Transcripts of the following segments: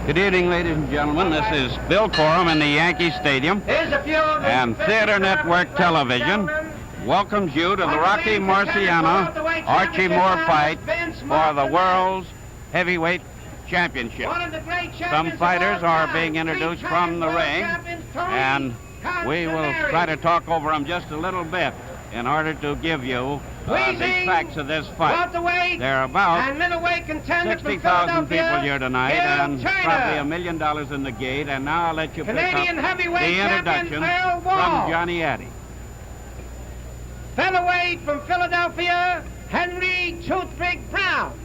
Good evening, ladies and gentlemen. This is Bill Corum in the Yankee Stadium, and Theater Network Television welcomes you to the Rocky Marciano Archie Moore fight for the World's Heavyweight Championship. Some fighters are being introduced from the ring, and we will try to talk over them just a little bit in order to give you the facts of this fight. There are about 60,000 people here tonight and probably $1 million in the gate, and now I'll let you pick up the introduction from Johnny Addy. Featherweight from Philadelphia, Henry Toothpick Brown.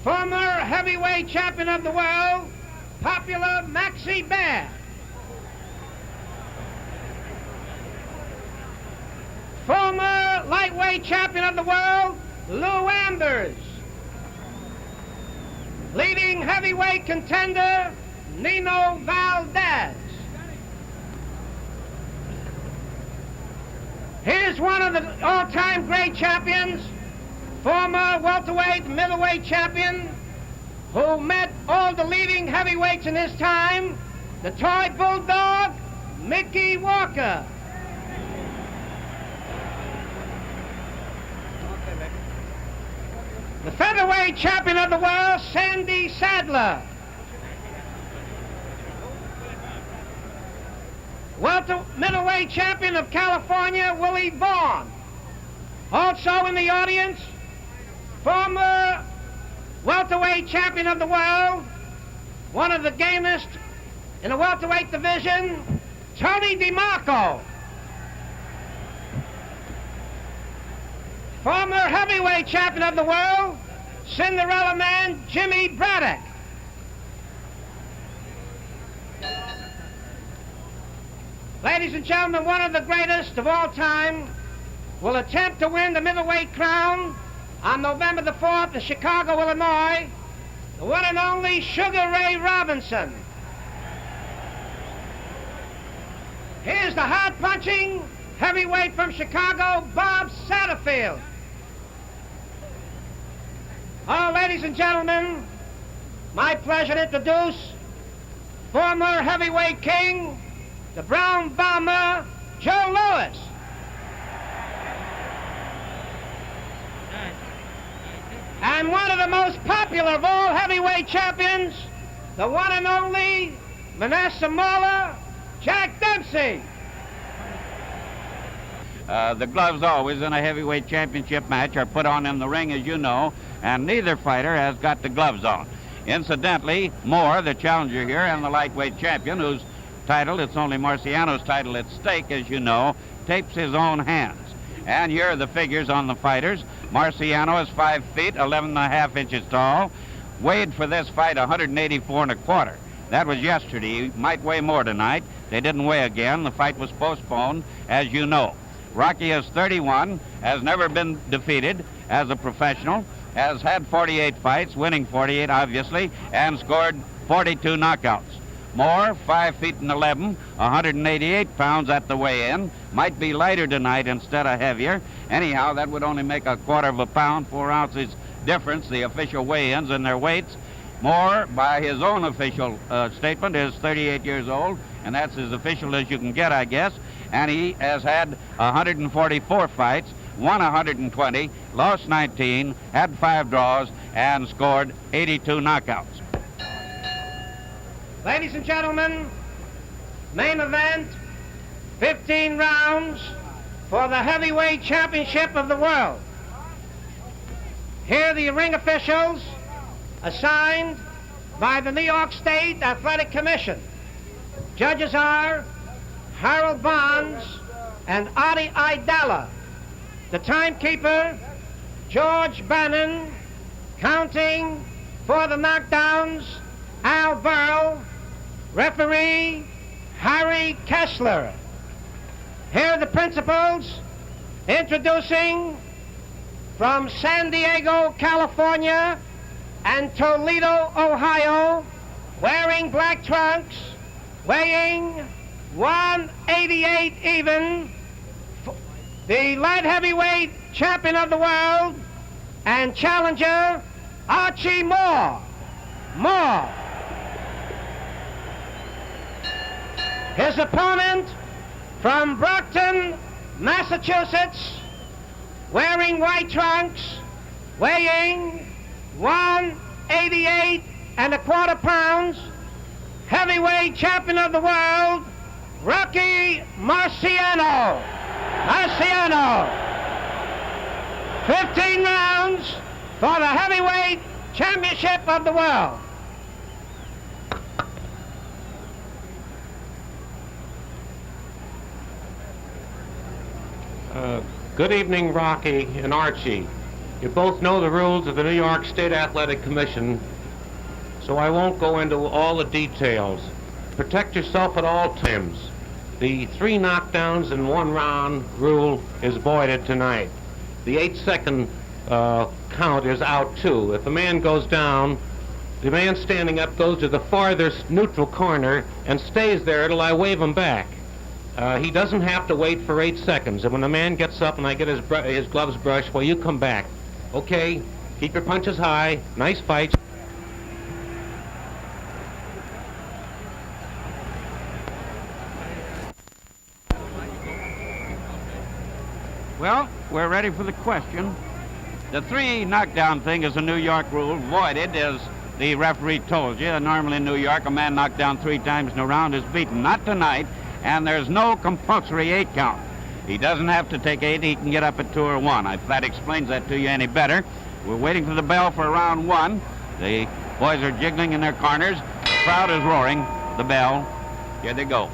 Former heavyweight champion of the world, Popular Maxie Bear. Former lightweight champion of the world, Lou Ambers. Leading heavyweight contender, Nino Valdez. Here's one of the all-time great champions, former welterweight, middleweight champion, who met all the leading heavyweights in his time, the toy bulldog, Mickey Walker. The featherweight champion of the world, Sandy Sadler. Middleweight champion of California, Willie Vaughn. Also in the audience, former welterweight champion of the world, one of the gamest in the welterweight division, Tony DeMarco. Former heavyweight champion of the world, Cinderella Man, Jimmy Braddock. Ladies and gentlemen, one of the greatest of all time will attempt to win the middleweight crown on November the 4th in Chicago, Illinois, the one and only Sugar Ray Robinson. Here's the hard-punching heavyweight from Chicago, Bob Satterfield. Oh, ladies and gentlemen, my pleasure to introduce former heavyweight king, the Brown Bomber, Joe Louis. And one of the most popular of all heavyweight champions, the one and only Manasseh Mauler, Jack Dempsey. The gloves always in a heavyweight championship match are put on in the ring, as you know, and neither fighter has got the gloves on. Incidentally, Moore, the challenger here, and the lightweight champion, whose title, it's only Marciano's title at stake, as you know, tapes his own hands. And here are the figures on the fighters. Marciano is 5 feet, 11.5 inches tall, weighed for this fight 184.25. That was yesterday. He might weigh more tonight. They didn't weigh again. The fight was postponed, as you know. Rocky is 31, has never been defeated as a professional, has had 48 fights, winning 48, obviously, and scored 42 knockouts. Moore, 5 feet and 11, 188 pounds at the weigh-in. Might be lighter tonight instead of heavier. Anyhow, that would only make a quarter of a pound, 4 ounces difference, the official weigh-ins and their weights. Moore, by his own official statement, is 38 years old, and that's as official as you can get, I guess. And he has had 144 fights, won 120, lost 19, had 5 draws, and scored 82 knockouts. Ladies and gentlemen, main event, 15 rounds for the heavyweight championship of the world. Here are the ring officials assigned by the New York State Athletic Commission. Judges are Harold Bonds and Adi Idala. The timekeeper, George Bannon. Counting for the knockdowns, Al Burrell. Referee, Harry Kessler. Here are the principals, introducing from San Diego, California, and Toledo, Ohio, wearing black trunks, weighing 188 even, the light heavyweight champion of the world and challenger, Archie Moore. Moore. His opponent from Brockton, Massachusetts, wearing white trunks, weighing 188 1/4 pounds, heavyweight champion of the world, Rocky Marciano. Marciano. 15 rounds for the heavyweight championship of the world. Good evening, Rocky and Archie. You both know the rules of the New York State Athletic Commission, so I won't go into all the details. Protect yourself at all times. The 3 knockdowns in 1 round rule is voided tonight. The 8-second count is out too. If a man goes down, the man standing up goes to the farthest neutral corner and stays there until I wave him back. He doesn't have to wait for 8 seconds. And when the man gets up and I get his gloves brushed, well, you come back. Okay? Keep your punches high. Nice fight. Well, we're ready for the question. The 3 knockdown thing is a New York rule, voided, as the referee told you. Normally in New York, a man knocked down 3 times in a round is beaten. Not tonight, and there's no compulsory 8 count. He doesn't have to take 8, he can get up at 2 or 1. If that explains that to you any better. We're waiting for the bell for round 1. The boys are jiggling in their corners. The crowd is roaring. The bell. Here they go.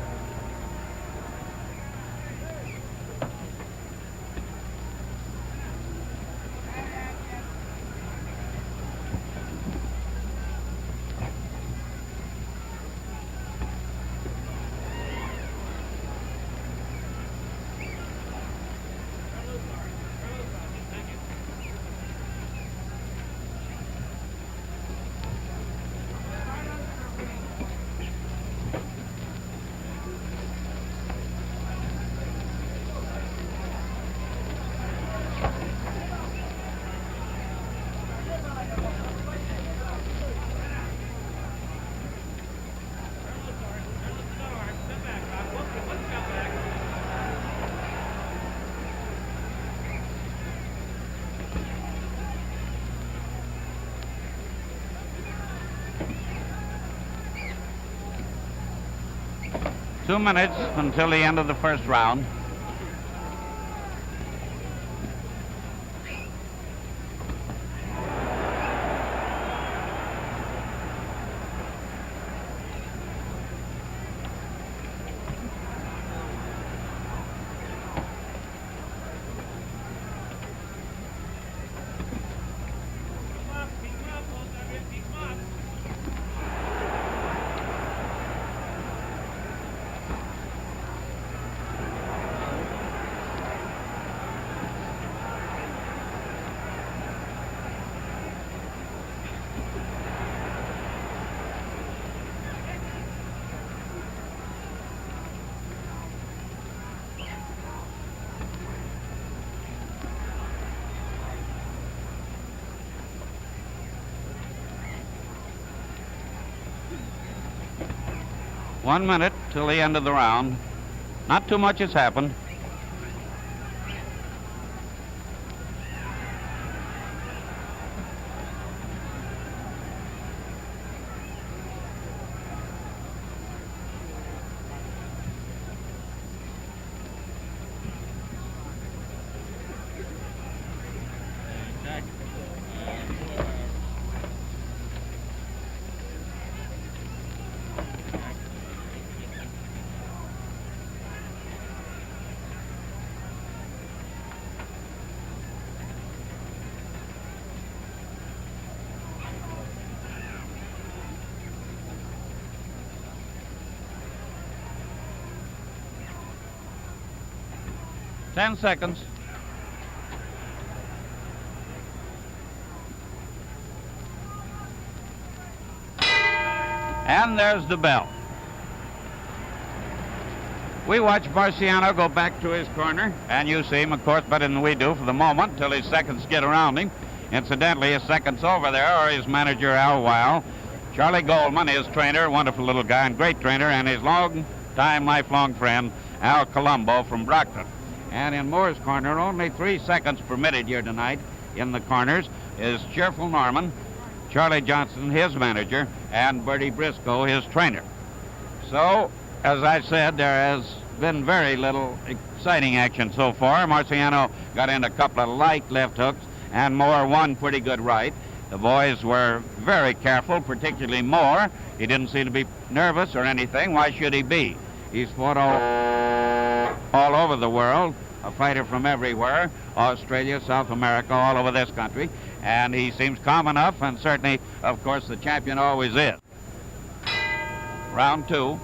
Two minutes until the end of the first round. One minute till the end of the round. Not too much has happened. Ten seconds. And there's the bell. We watch Marciano go back to his corner, and you see him, of course, better than we do for the moment, till his seconds get around him. Incidentally, his seconds over there are his manager, Al Weil, Charlie Goldman, his trainer, wonderful little guy and great trainer, and his long-time, lifelong friend, Al Colombo from Brockton. And in Moore's corner, only 3 seconds permitted here tonight in the corners is Cheerful Norman, Charlie Johnson, his manager, and Bertie Briscoe, his trainer. So, as I said, there has been very little exciting action so far. Marciano got in a couple of light left hooks, and Moore one pretty good right. The boys were very careful, particularly Moore. He didn't seem to be nervous or anything. Why should he be? He's fought all over the world, a fighter from everywhere, Australia, South America, all over this country, and he seems calm enough, and certainly, of course, the champion always is. Round 2.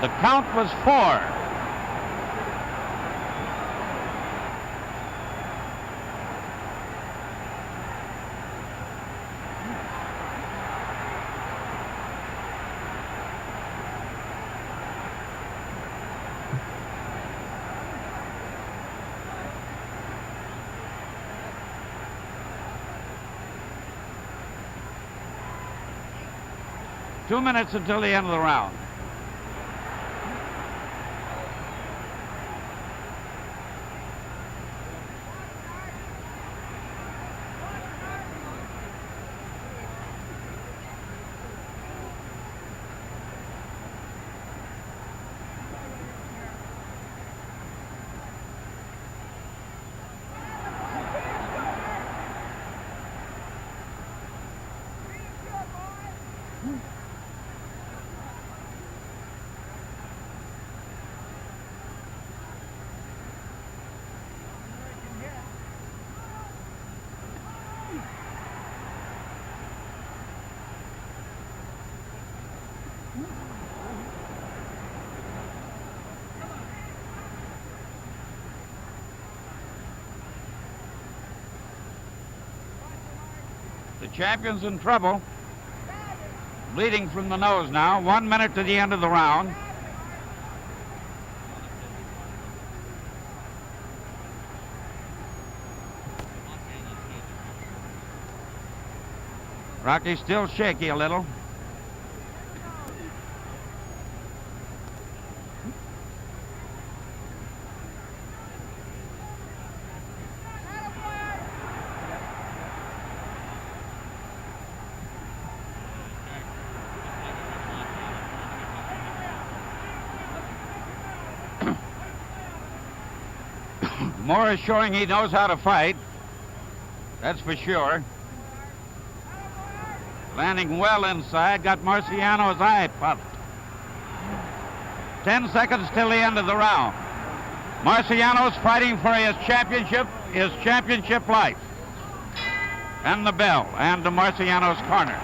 The count was 4. Two minutes until the end of the round. The champion's in trouble. Bleeding from the nose now. 1 minute to the end of the round. Rocky's still shaky a little. Moore is showing he knows how to fight. That's for sure. Landing well inside, got Marciano's eye puffed. 10 seconds till the end of the round. Marciano's fighting for his championship life. And the bell, and to Marciano's corner.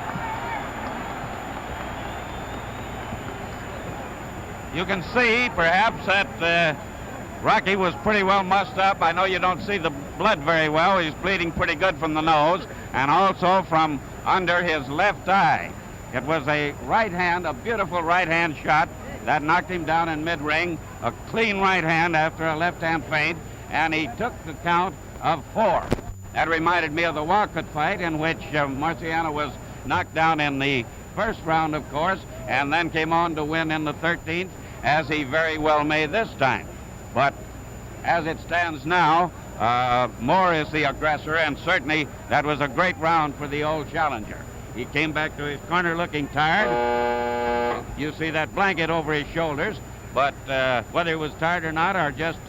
You can see, perhaps, that Rocky was pretty well mussed up. I know you don't see the blood very well. He's bleeding pretty good from the nose and also from under his left eye. It was a right hand, a beautiful right hand shot that knocked him down in mid-ring, a clean right hand after a left hand feint, and he took the count of 4. That reminded me of the Walcott fight in which Marciano was knocked down in the first round, of course, and then came on to win in the 13th, as he very well may this time. But as it stands now, Moore is the aggressor, and certainly that was a great round for the old challenger. He came back to his corner looking tired. You see that blanket over his shoulders, but whether he was tired or not, or just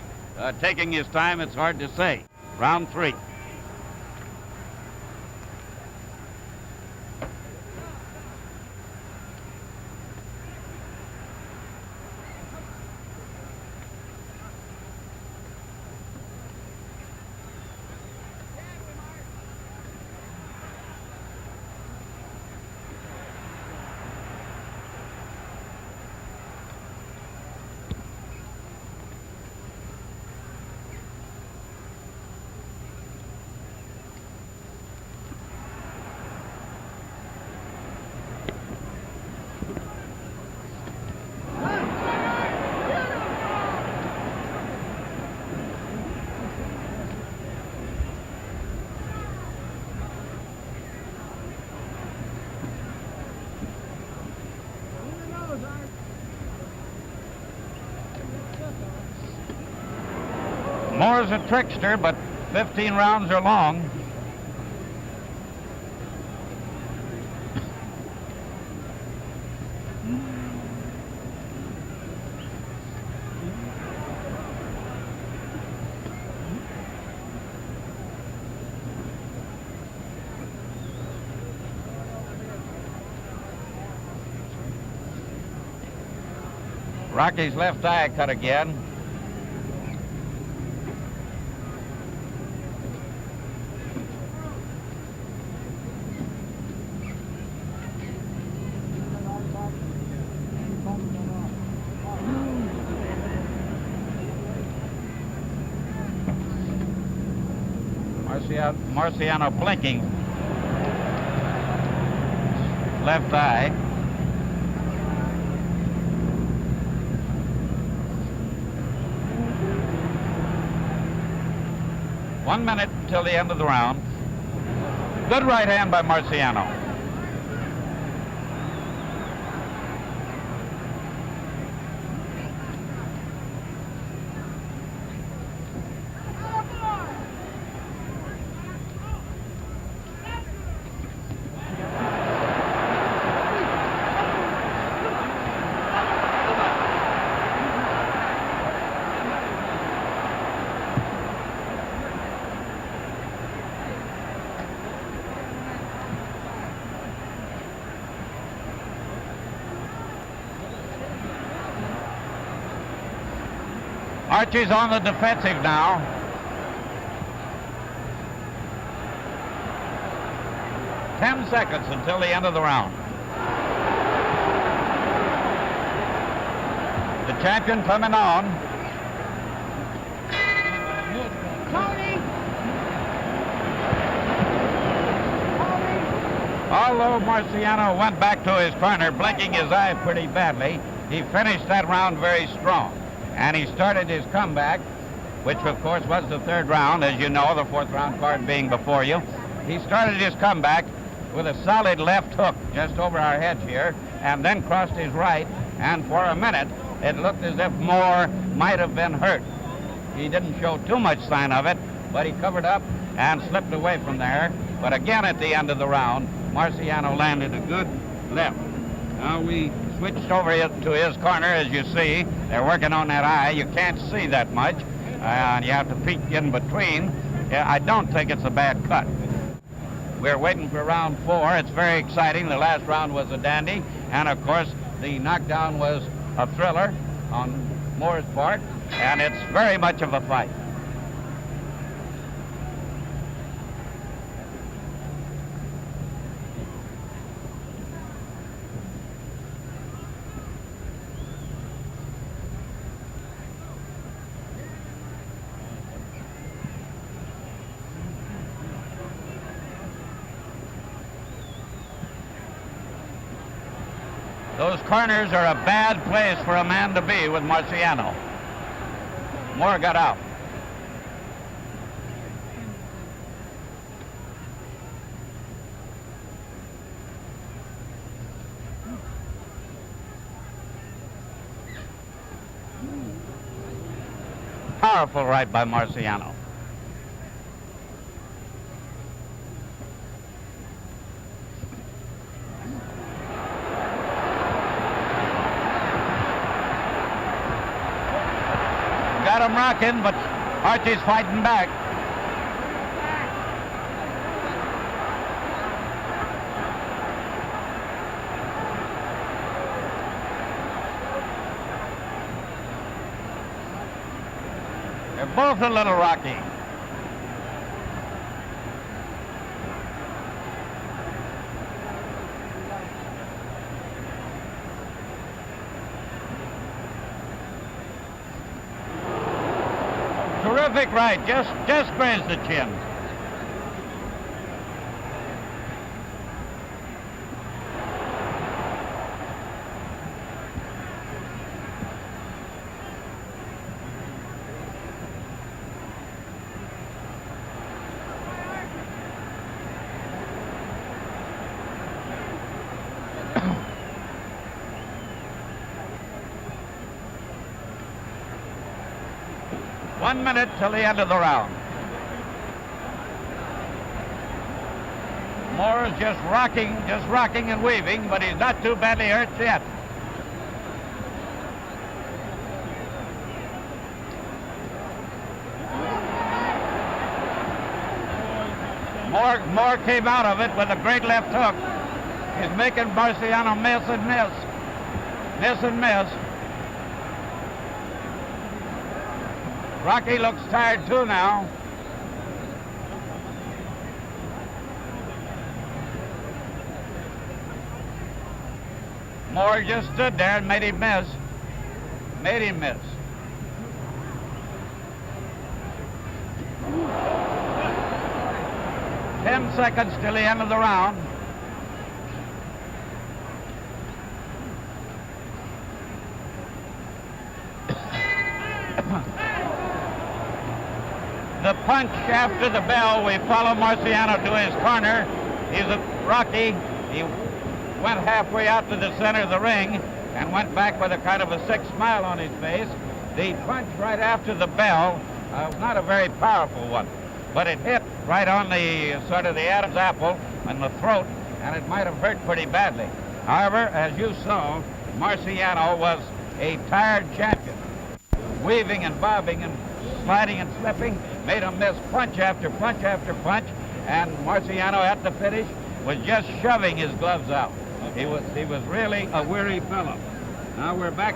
taking his time, it's hard to say. Round 3. Moore's a trickster, but 15 rounds are long. Rocky's left eye cut again. Marciano blinking. Left eye. One minute till the end of the round. Good right hand by Marciano. Archie's on the defensive now. Ten seconds until the end of the round. The champion coming on. Although Marciano went back to his corner, blinking his eye pretty badly, he finished that round very strong. And he started his comeback, which of course was the third round, as you know, the fourth round card being before you. He started his comeback with a solid left hook just over our heads here, and then crossed his right, and for a minute it looked as if Moore might have been hurt. He didn't show too much sign of it, but he covered up and slipped away from there. But again at the end of the round, Marciano landed a good left. Now we switched over to his corner, as you see. They're working on that eye. You can't see that much, and you have to peek in between. I don't think it's a bad cut. We're waiting for round 4. It's very exciting. The last round was a dandy, and of course the knockdown was a thriller on Moore's part, and it's very much of a fight. Those corners are a bad place for a man to be with Marciano. Moore got out. Powerful right by Marciano. Got him rocking, but Archie's fighting back. They're both a little rocky. Terrific right, just grazed the chin. 1 minute till the end of the round. Moore is just rocking and weaving, but he's not too badly hurt yet. Moore came out of it with a great left hook. He's making Marciano miss and miss. Miss and miss. Rocky looks tired too now. Moore just stood there and made him miss. Made him miss. Ten seconds till the end of the round. The punch after the bell, we follow Marciano to his corner. He's a Rocky. He went halfway out to the center of the ring and went back with a kind of a sick smile on his face. The punch right after the bell was not a very powerful one, but it hit right on the sort of the Adam's apple in the throat, and it might have hurt pretty badly. However, as you saw, Marciano was a tired champion, weaving and bobbing and sliding and slipping, made him miss punch after punch after punch, and Marciano at the finish was just shoving his gloves out. He was really a weary fellow. Now we're back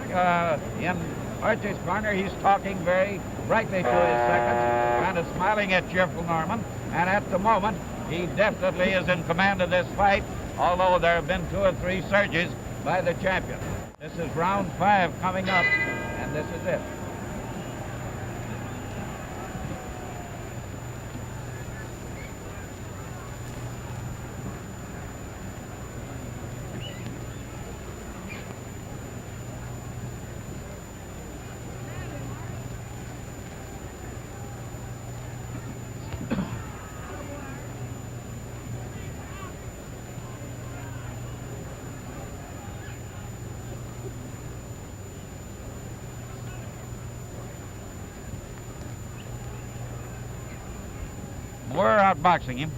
in Archie's corner. He's talking very brightly to his seconds, kind of smiling at cheerful Norman, and at the moment he definitely is in command of this fight, although there have been 2 or 3 surges by the champion. This is round 5 coming up, and this is it. We're outboxing him.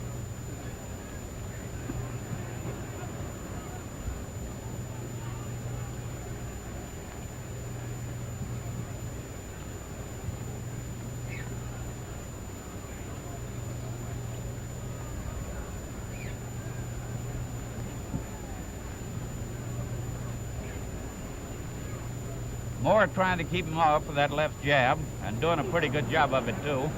Moore trying to keep him off with that left jab and doing a pretty good job of it too.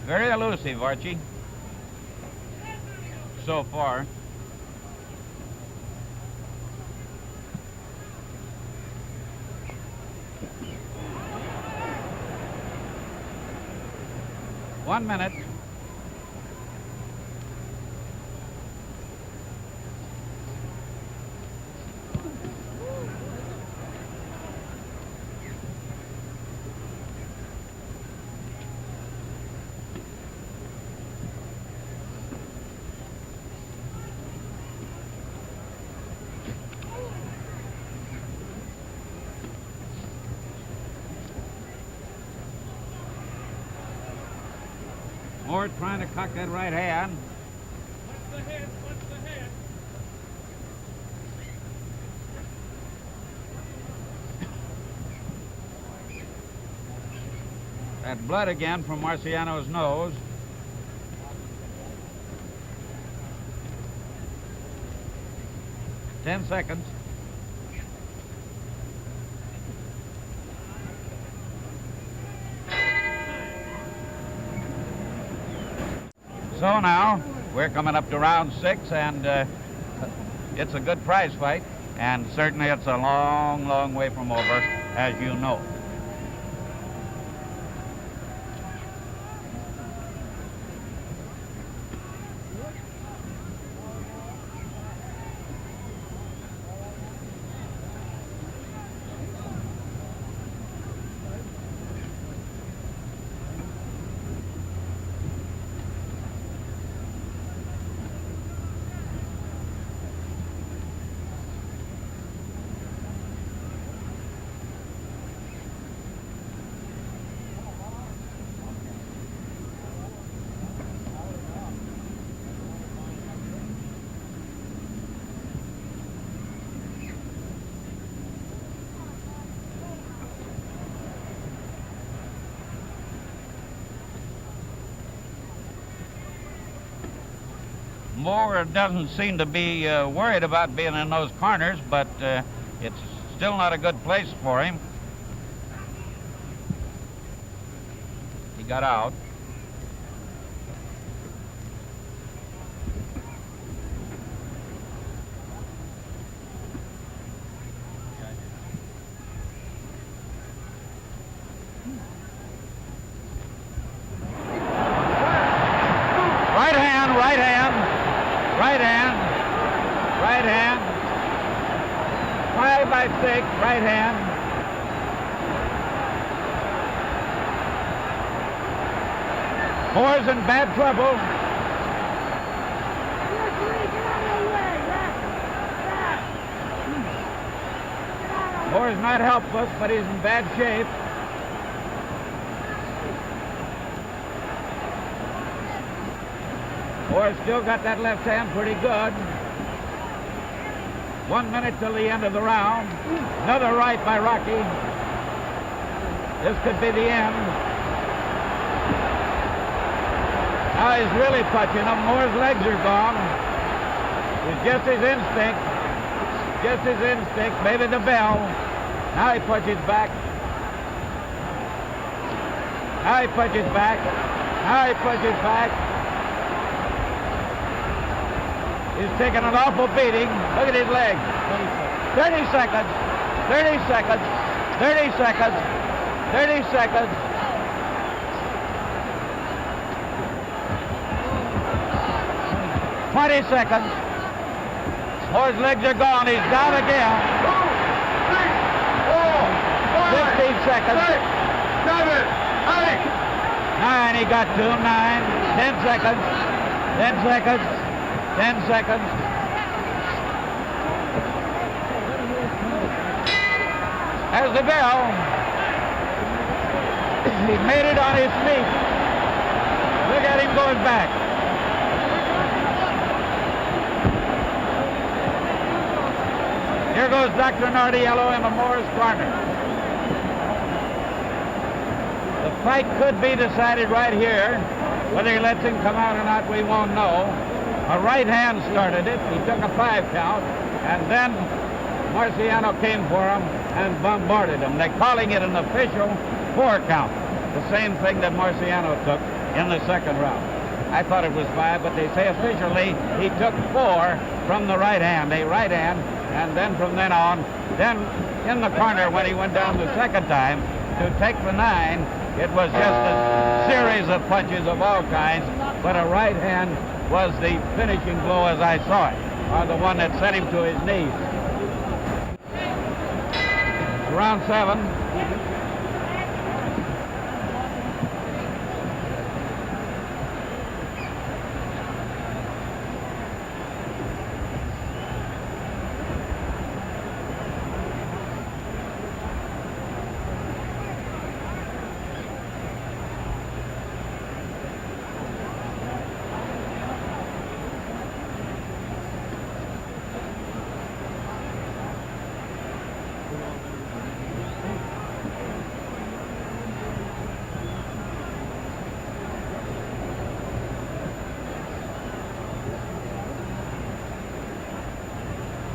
Very elusive, Archie, so far. One minute. Moore trying to cock that right hand. What's the head? What's the head? That blood again from Marciano's nose. Ten seconds. So now we're coming up to round 6, and it's a good prize fight, and certainly it's a long, long way from over, as you know. Moore doesn't seem to be worried about being in those corners, but it's still not a good place for him. He got out. Right hand, right hand. Right hand, right hand, 5 by 6, right hand. Moore's in bad trouble. Moore's not helpless, but he's in bad shape. Moore's still got that left hand pretty good. 1 minute till the end of the round. Another right by Rocky. This could be the end. Now he's really punching him. Moore's legs are gone. It's just his instinct. Just his instinct. Maybe the bell. Now he punches back. Now he punches back. Now he punches back. He's taking an awful beating. Look at his leg. 30 seconds. 30 seconds. 30 seconds. 30 seconds. $20 seconds. Moore's legs are gone. He's down again. 15 seconds. 9. He got to him. 9. 10 seconds. 10 seconds. 10 seconds. There's the bell. He made it on his feet. Look at him going back. Here goes Dr. Nardiello in Moore's corner. The fight could be decided right here. Whether he lets him come out or not, we won't know. A right hand started it. He took a 5 count, and then Marciano came for him and bombarded him. They're calling it an official 4 count. The same thing that Marciano took in the second round. I thought it was 5, but they say officially he took 4 from the right hand, a right hand, and then from then on, then in the corner when he went down the second time to take the 9, it was just a series of punches of all kinds, but a right hand was the finishing blow as I saw it, or the one that sent him to his knees. Round 7.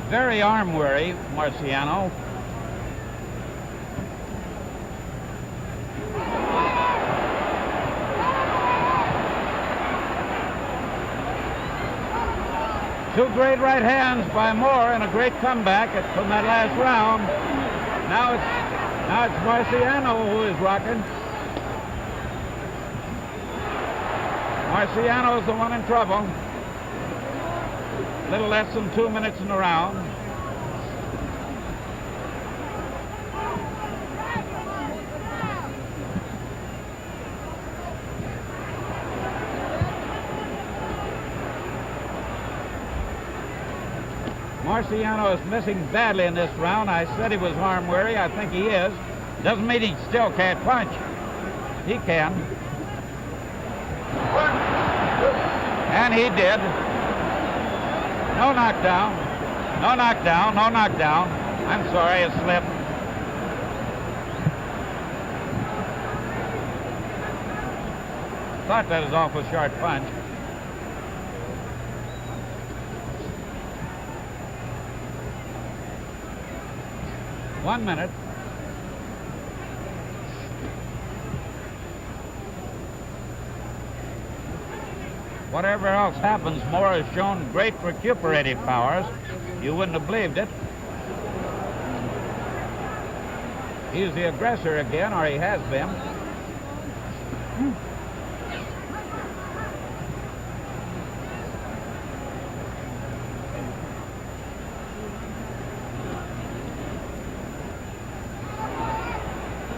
Very arm-weary, Marciano. Two great right hands by Moore and a great comeback from that last round. Now it's Marciano who is rocking. Marciano's the one in trouble. A little less than 2 minutes in the round. Marciano is missing badly in this round. I said he was arm weary. I think he is. Doesn't mean he still can't punch. He can. And he did. No knockdown. No knockdown. No knockdown. I'm sorry, it slipped. Thought that was awful short punch. One minute. Whatever else happens, Moore has shown great recuperative powers. You wouldn't have believed it. He's the aggressor again, or he has been.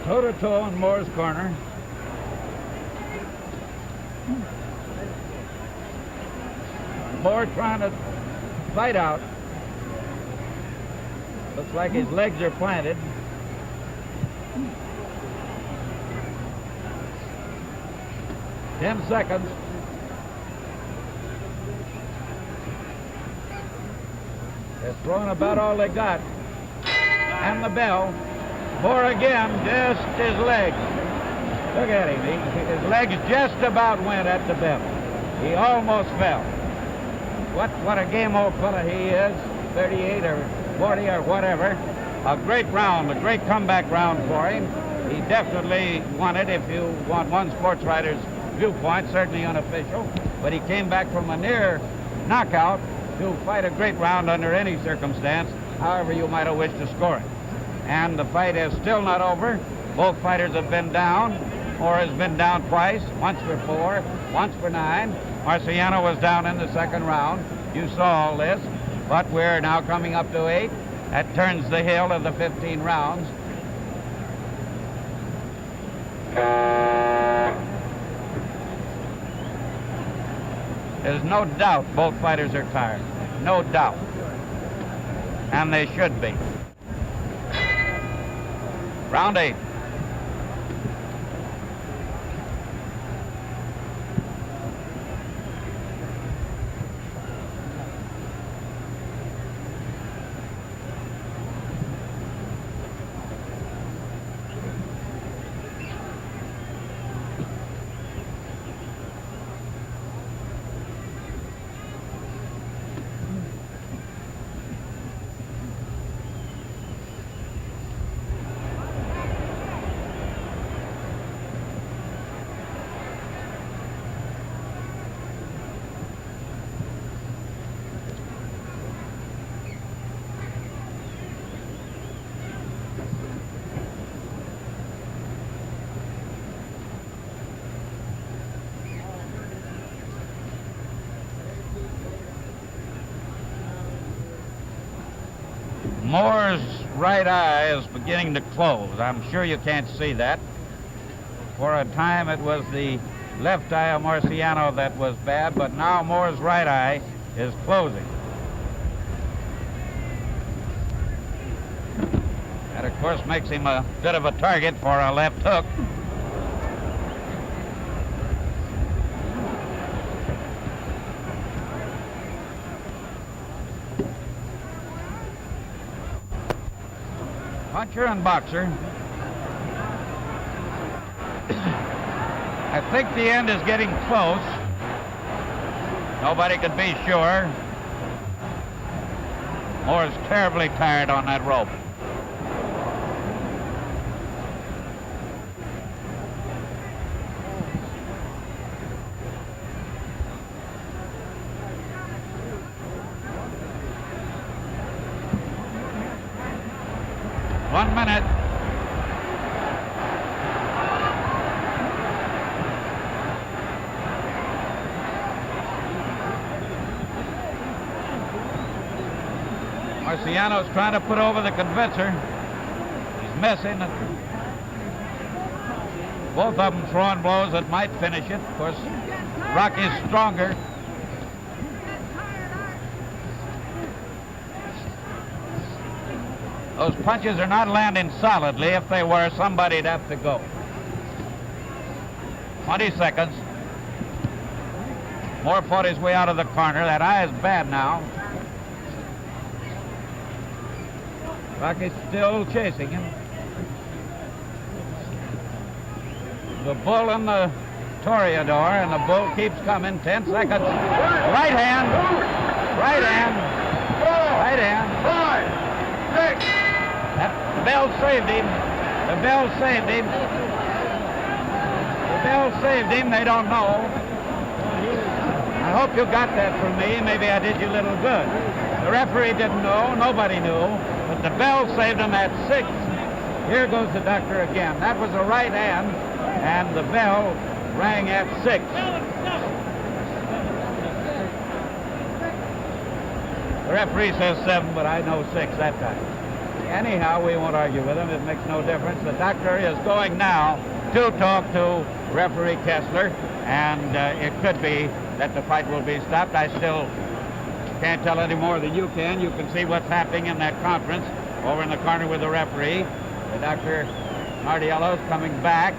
Toe-to-toe in Moore's corner. Moore trying to fight out. Looks like his legs are planted. Ten seconds. They're throwing about all they got. And the bell. Moore again, just his legs. Look at him. His legs just about went at the bell. He almost fell. What a game old fella he is. 38 or 40 or whatever. A great round, a great comeback round for him. He definitely won it if you want one sports writer's viewpoint, certainly unofficial. But he came back from a near knockout to fight a great round under any circumstance, however you might have wished to score it. And the fight is still not over. Both fighters have been down. Moore has been down twice, once for 4, once for 9. Marciano was down in the second round. You saw all this. But we're now coming up to 8. That turns the hill of the 15 rounds. There's no doubt both fighters are tired. No doubt. And they should be. Round 8. Moore's right eye is beginning to close. I'm sure you can't see that. For a time it was the left eye of Marciano that was bad, but now Moore's right eye is closing. That, of course, makes him a bit of a target for a left hook. Puncher and boxer. I think the end is getting close. Nobody could be sure. Moore's terribly tired on that rope. 1 minute. Marciano's trying to put over the convincer. He's missing. Both of them throwing blows that might finish it. Of course, Rocky's stronger. Those punches are not landing solidly. If they were, somebody'd have to go. 20 seconds. Moore fought his way out of the corner. That eye is bad now. Rocky's still chasing him. The bull and the Toreador, and the bull keeps coming. 10 seconds. Right hand. Right hand. Right hand. 5, 6. That bell saved him. The bell saved him. The bell saved him. They don't know. I hope you got that from me. Maybe I did you a little good. The referee didn't know. Nobody knew. But the bell saved him at 6. Here goes the doctor again. That was a right hand, and the bell rang at 6. The referee says 7, but I know 6 that time. Anyhow, we won't argue with him. It makes no difference. The doctor is going now to talk to referee Kessler, and it could be that the fight will be stopped. I still can't tell any more than you can. You can see what's happening in that conference over in the corner with the referee. The Dr. Mardiello's coming back.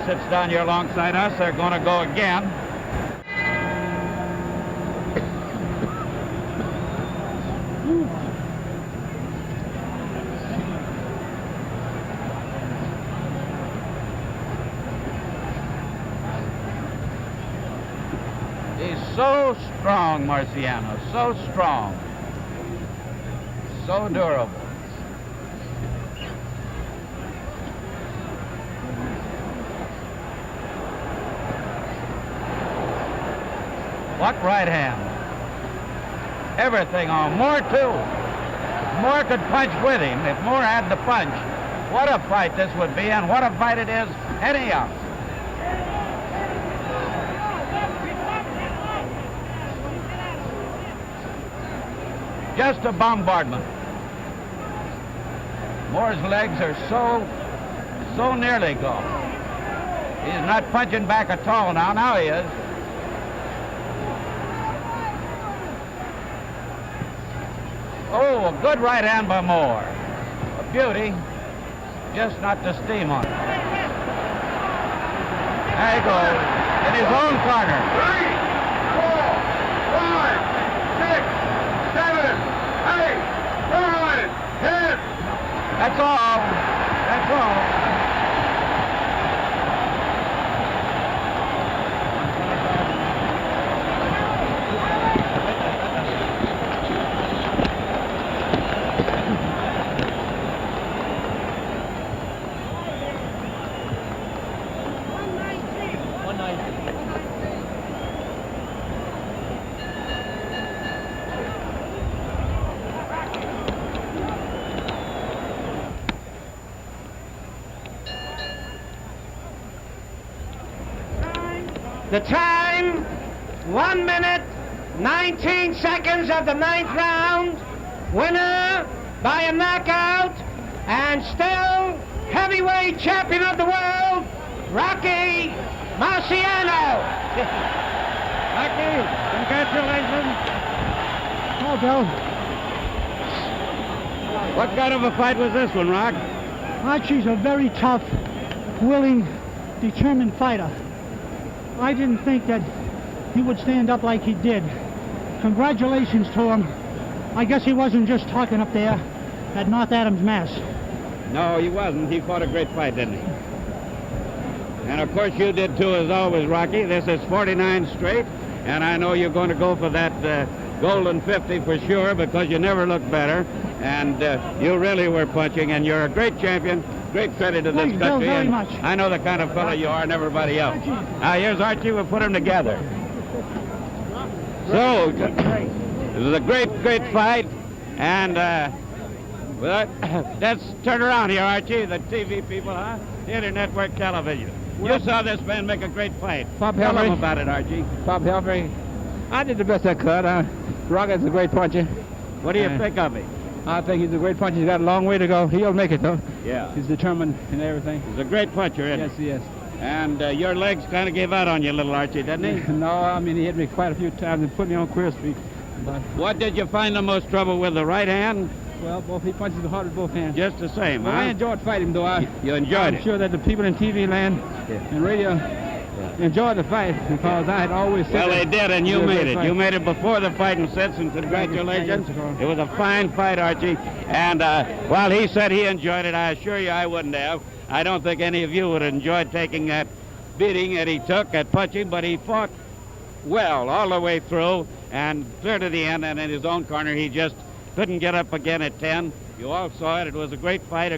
Sits down here alongside us. They're going to go again. He's so strong, Marciano. So strong. So durable. What right hand? Everything on. Moore, too. Moore could punch with him. If Moore had the punch, what a fight this would be, and what a fight it is anyhow. Just a bombardment. Moore's legs are so nearly gone. He's not punching back at all now. Now he is. Oh, a good right hand by Moore. A beauty, just not to steam on it. There he goes, in his own corner. 3, 4, 5, 6, 7, 8, 9, 10. That's all. That's all. The time, 1 minute, 19 seconds of the 9th round. Winner by a knockout, and still heavyweight champion of the world, Rocky Marciano. Rocky, congratulations. Oh, Bill. What kind of a fight was this one, Rock? Archie's a very tough, willing, determined fighter. I didn't think that he would stand up like he did. Congratulations to him. I guess he wasn't just talking up there at North Adams, Mass. No, he wasn't. He fought a great fight, didn't he? And of course you did too, as always, Rocky. This is 49 straight, and I know you're going to go for that golden 50 for sure, because you never looked better, and you really were punching, and you're a great champion. Great credit to this Thanks, Bill, country. very And much. I know the kind of fellow you are and everybody else. Now, here's Archie. We'll put them together. So, this is a great, great fight. And Well, let's turn around here, Archie. The TV people, huh? Theater Network Television. You saw this man make a great fight. Bob Tell Helfrey. him about it, Archie. Bob Helfrey. I did the best I could. Rocket's a great puncher. What do you think of him? I think he's a great puncher. He's got a long way to go. He'll make it, though. Yeah. He's determined in everything. He's a great puncher, isn't Yes, he? yes. And your legs kind of gave out on you, little Archie, didn't he? No, I mean, he hit me quite a few times and put me on queer street. But, What did you find the most trouble with, the right hand? well, he punches hard with both hands. Just the same, Well, huh? I enjoyed fighting, though. You enjoyed I'm it. sure that the people in TV land and radio enjoyed the fight because I had always said Well, they that did, and you it was a made great it. fight. You made it before the fight and since, and congratulations. It was a fine fight, Archie. And while he said he enjoyed it, I assure you I wouldn't have. I don't think any of you would have enjoyed taking that beating that he took at punching, but he fought well all the way through and clear to the end, and in his own corner he just couldn't get up again at 10. You all saw it. It was a great fight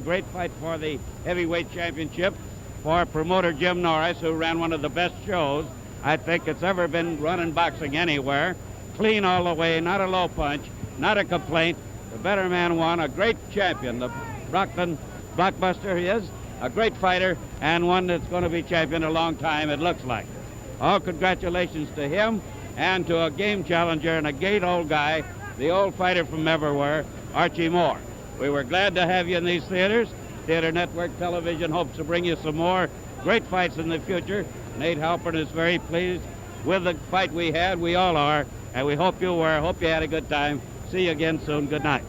for the heavyweight championship for promoter Jim Norris, who ran one of the best shows I think it's ever been run in boxing anywhere. Clean all the way, not a low punch, not a complaint. The better man won, a great champion. The Brockton Blockbuster he is, a great fighter, and one that's going to be champion a long time, it looks like. All congratulations to him and to a game challenger and a great old guy, the old fighter from everywhere, Archie Moore. We were glad to have you in these theaters. Theater Network Television hopes to bring you some more great fights in the future. Nate Halpern is very pleased with the fight we had. We all are, and we hope you were. Hope you had a good time. See you again soon. Good night.